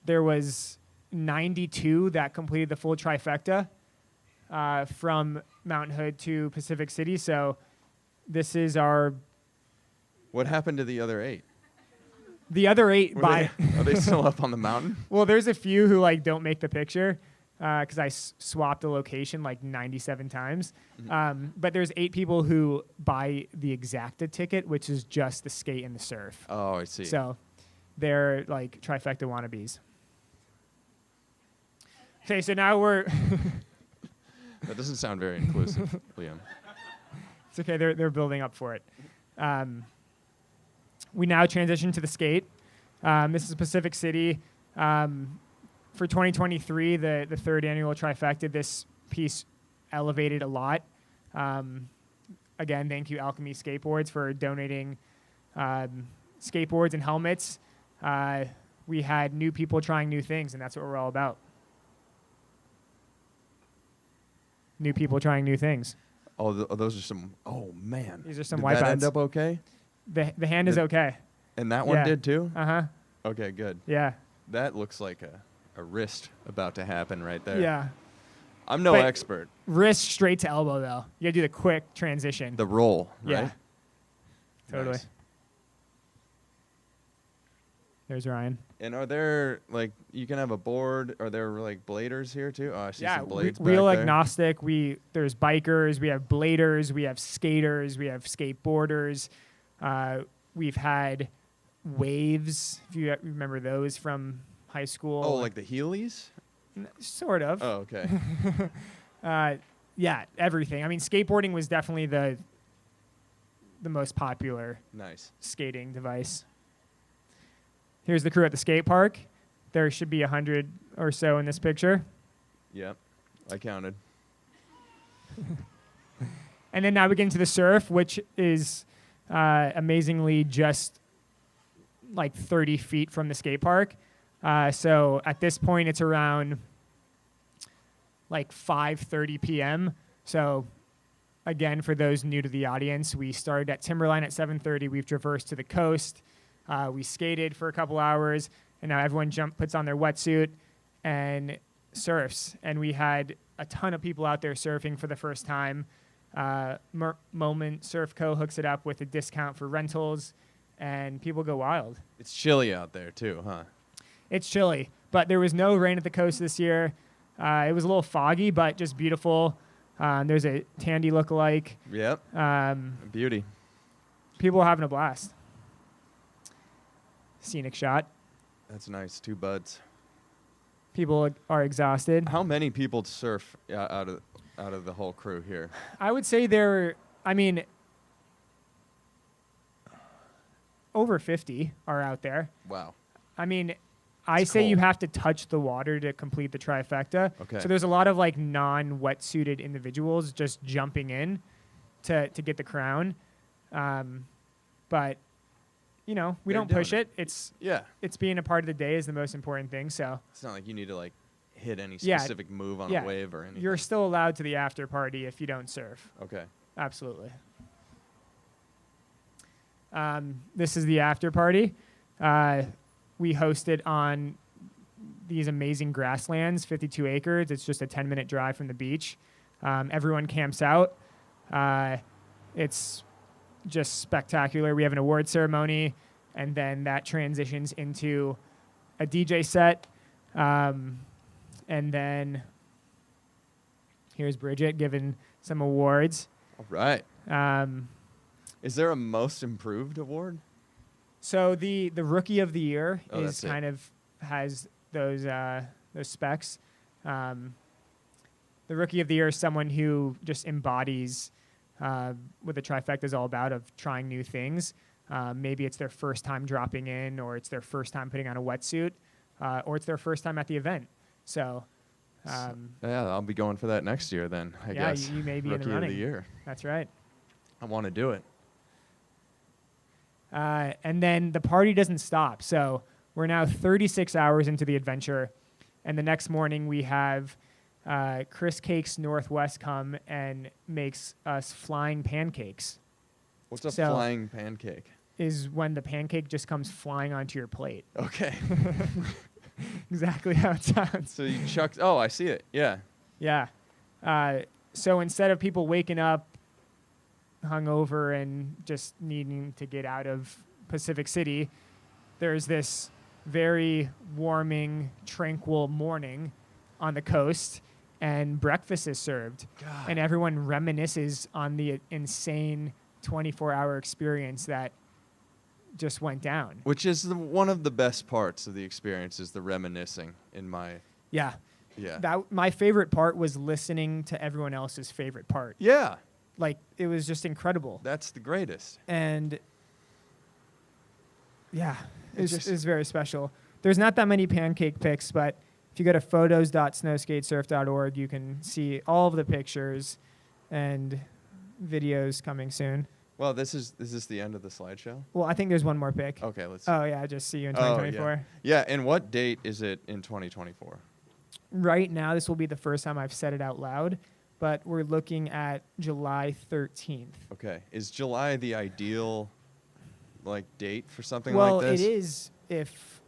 There was 92 that completed the full trifecta from Mount Hood to Pacific City. So this is our... What happened to the other 8? The other 8 Are they still up on the mountain? Well, there's a few who don't make the picture because I swapped the location 97 times. Mm-hmm. But there's 8 people who buy the Exacta ticket, which is just the skate and the surf. Oh, I see. So they're trifecta wannabes. Okay, so now we're... That doesn't sound very inclusive, Liam. It's okay. They're building up for it. We now transition to the skate. This is Pacific City. For 2023, the third annual trifecta, this piece elevated a lot. Again, thank you, Alchemy Skateboards, for donating skateboards and helmets. We had new people trying new things, and that's what we're all about. New people trying new things. Oh, those are some... Oh, man. These are some Did wipeouts. that end up okay? The hand is okay. And that one Yeah. did, too? Uh-huh. Okay, good. Yeah. That looks like a wrist about to happen right there. Yeah. I'm no But- expert. Wrist straight to elbow, though. You gotta do the quick transition. The roll, Yeah. right? Totally. Nice. There's Ryan. And are there, you can have a board, are there, bladers here, too? Oh, I see some blades wheel back there. agnostic. There's bikers, we have bladers, we have skaters, we have skateboarders. We've had waves, if you remember those from high school. Oh, like the Heelys? Sort of. Oh, okay. Yeah, everything. I mean, skateboarding was definitely the most popular Nice. skating device. Here's the crew at the skate park. There should be 100 or so in this picture. Yep. I counted. And then now we get into the surf, which is amazingly just 30 feet from the skate park. So at this point, it's around 5:30 p.m. So again, for those new to the audience, we started at Timberline at 7:30. We've traversed to the coast. We skated for a couple hours, and now everyone puts on their wetsuit and surfs. And we had a ton of people out there surfing for the first time. Moment Surf Co. hooks it up with a discount for rentals, and people go wild. It's chilly out there, too, huh? It's chilly, but there was no rain at the coast this year. It was a little foggy, but just beautiful. There's a Tandy lookalike. Yep. Beauty. People are having a blast. Scenic shot. That's nice. 2 buds. People are exhausted. How many people surf out of the whole crew here? I would say over 50 are out there. Wow. I mean, It's say you cold. have to touch the water to complete the trifecta. Okay. So there's a lot of non-wetsuited individuals just jumping in to get the crown. But we They're don't doing push it. It's Yeah. it's being a part of the day is the most important thing. So It's not like you need to like hit any Yeah. specific move on Yeah. a wave or anything. you're still allowed to the after party if you don't surf. Okay. Absolutely. This is the after party. We hosted on these amazing grasslands, 52 acres. It's just a 10-minute drive from the beach. Everyone camps out. It's just spectacular. We have an award ceremony, and then that transitions into a DJ set. And then here's Bridget giving some awards. All right. Um, Is there a most improved award? So the rookie of the year Oh, is that's it. kind of has those specs. The rookie of the year is someone who just embodies what the trifecta is all about of trying new things. Maybe it's their first time dropping in, or it's their first time putting on a wetsuit, or it's their first time at the event. So, Yeah, I'll be going for that next year then, I yeah, guess. you may be Rookie in the of running. the year. That's right. I want to do it. And then the party doesn't stop. So we're now 36 hours into the adventure. And the next morning we have Chris Cakes Northwest come and makes us flying pancakes. What's a So- flying pancake? Is when the pancake just comes flying onto your plate. Okay. Exactly how it sounds. So you chucked. Oh, I see it. Yeah. Yeah. So instead of people waking up hungover and just needing to get out of Pacific City, there's this very warming, tranquil morning on the coast, and breakfast is served. God. And everyone reminisces on the insane 24-hour experience that just went down. Which is one of the best parts of the experience is the reminiscing in my. Yeah. Yeah. My favorite part was listening to everyone else's favorite part. Yeah. Like, it was just incredible. That's the greatest. And yeah, It it's just- very special. There's not that many pancake pics, but if you go to photos.snowskatesurf.org, you can see all of the pictures and videos coming soon. Well, is this the end of the slideshow? Well, I think there's one more pic. Okay, let's. Oh, yeah, just see you in Oh, 2024. Yeah, and what date is it in 2024? Right now, this will be the first time I've said it out loud, but we're looking at July 13th. Okay. Is July the ideal like date for something Well, like this? it is if,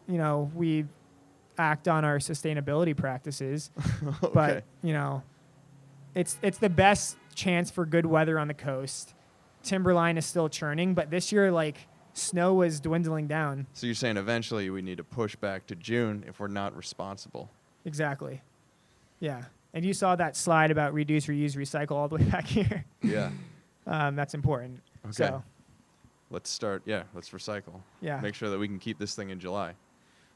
we act on our sustainability practices. Okay. But, it's the best chance for good weather on the coast. Timberline is still churning, but this year, snow was dwindling down. So you're saying eventually we need to push back to June if we're not responsible. Exactly. Yeah. And you saw that slide about reduce, reuse, recycle all the way back here. Yeah. That's important. Okay. So, Let's start. Yeah, let's recycle. yeah. Make sure that we can keep this thing in July.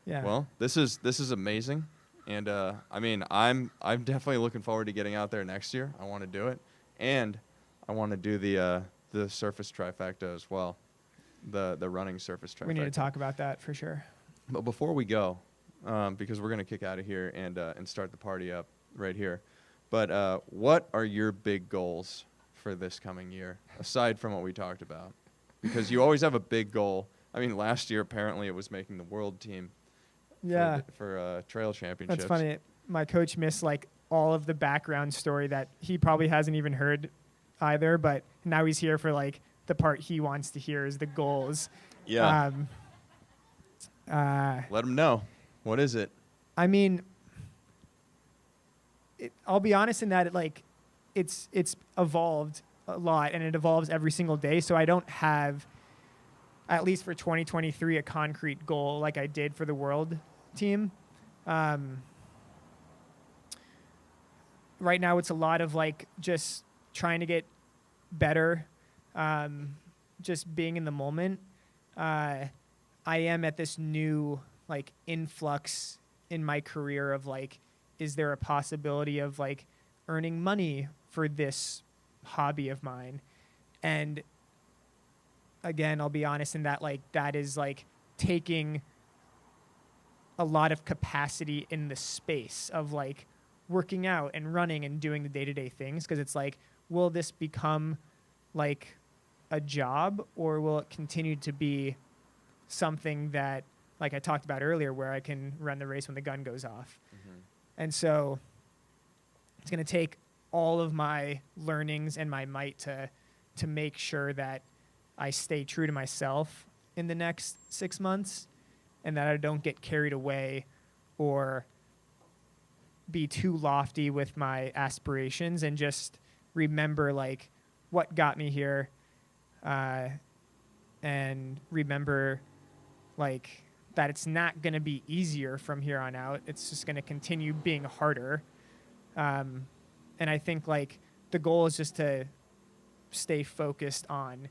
Yeah. Well, this is amazing, and I'm definitely looking forward to getting out there next year. I want to do it, and I want to do the surface trifecta as well, the running surface trifecta. We need to talk about that for sure. But before we go, because we're gonna kick out of here and start the party up right here, but what are your big goals for this coming year aside from what we talked about? Because you always have a big goal. I mean, last year apparently it was making the world team. Yeah. For trail championships. That's funny. My coach missed all of the background story that he probably hasn't even heard either, but now he's here for the part he wants to hear is the goals. Yeah. Let him know. What is it? I mean, I'll be honest in that it's evolved a lot, and it evolves every single day. So I don't have, at least for 2023, a concrete goal like I did for the world team. Right now, it's a lot of just trying to get better, just being in the moment. I am at this new influx in my career of is there a possibility of earning money for this hobby of mine? And again, I'll be honest in that that is taking a lot of capacity in the space of working out and running and doing the day-to-day things, because it's will this become a a job, or will it continue to be something that, like I talked about earlier, where I can run the race when the gun goes off? Mm-hmm. And so it's going to take all of my learnings and my might to make sure that I stay true to myself in the next 6 months, and that I don't get carried away or be too lofty with my aspirations, and just remember like what got me here, and remember like that it's not going to be easier from here on out. It's just going to continue being harder. And I think like the goal is just to stay focused on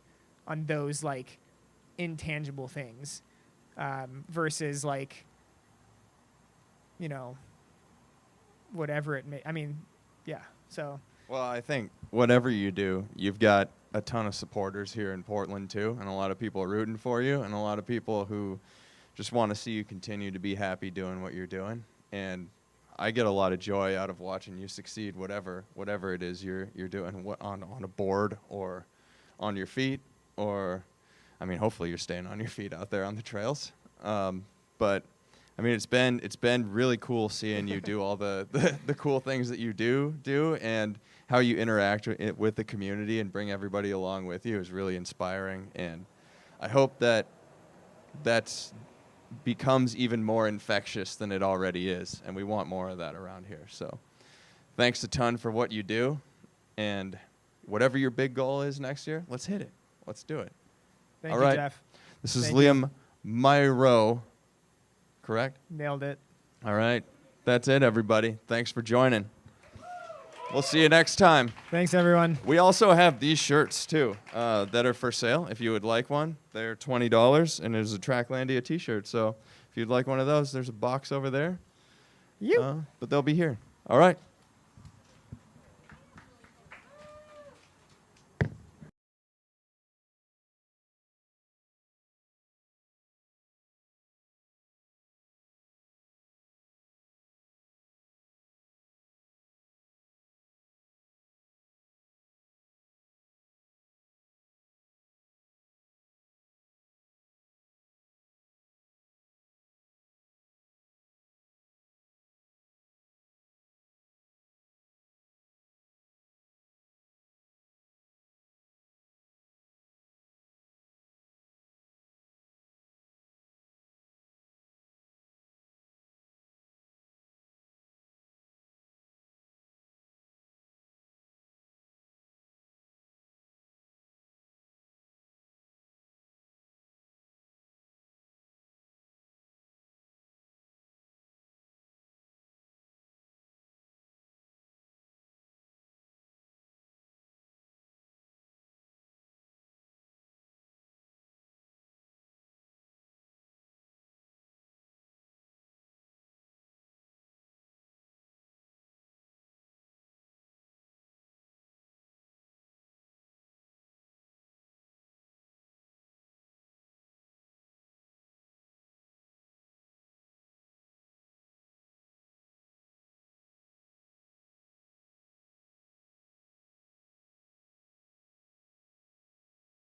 those like intangible things, versus like, you know, whatever it may. I mean, yeah. So. Well, I think whatever you do, you've got a ton of supporters here in Portland too, and a lot of people are rooting for you, and a lot of people who just want to see you continue to be happy doing what you're doing. And I get a lot of joy out of watching you succeed, whatever it is you're doing, on a board or on your feet, or, I mean, hopefully you're staying on your feet out there on the trails. But I mean, it's been really cool seeing you do all the cool things that you do, and how you interact with the community and bring everybody along with you is really inspiring. And I hope that becomes even more infectious than it already is, and we want more of that around here. So thanks a ton for what you do, and whatever your big goal is next year, let's hit it. Let's do it. Thank All you, right. Jeff. This is Thank Liam Meirow, correct? Nailed it. All right. That's it, everybody. Thanks for joining. We'll see you next time. Thanks, everyone. We also have these shirts, too, that are for sale. If you would like one, they're $20, and there's a Tracklandia T-shirt. So if you'd like one of those, there's a box over there. You. But they'll be here. All right.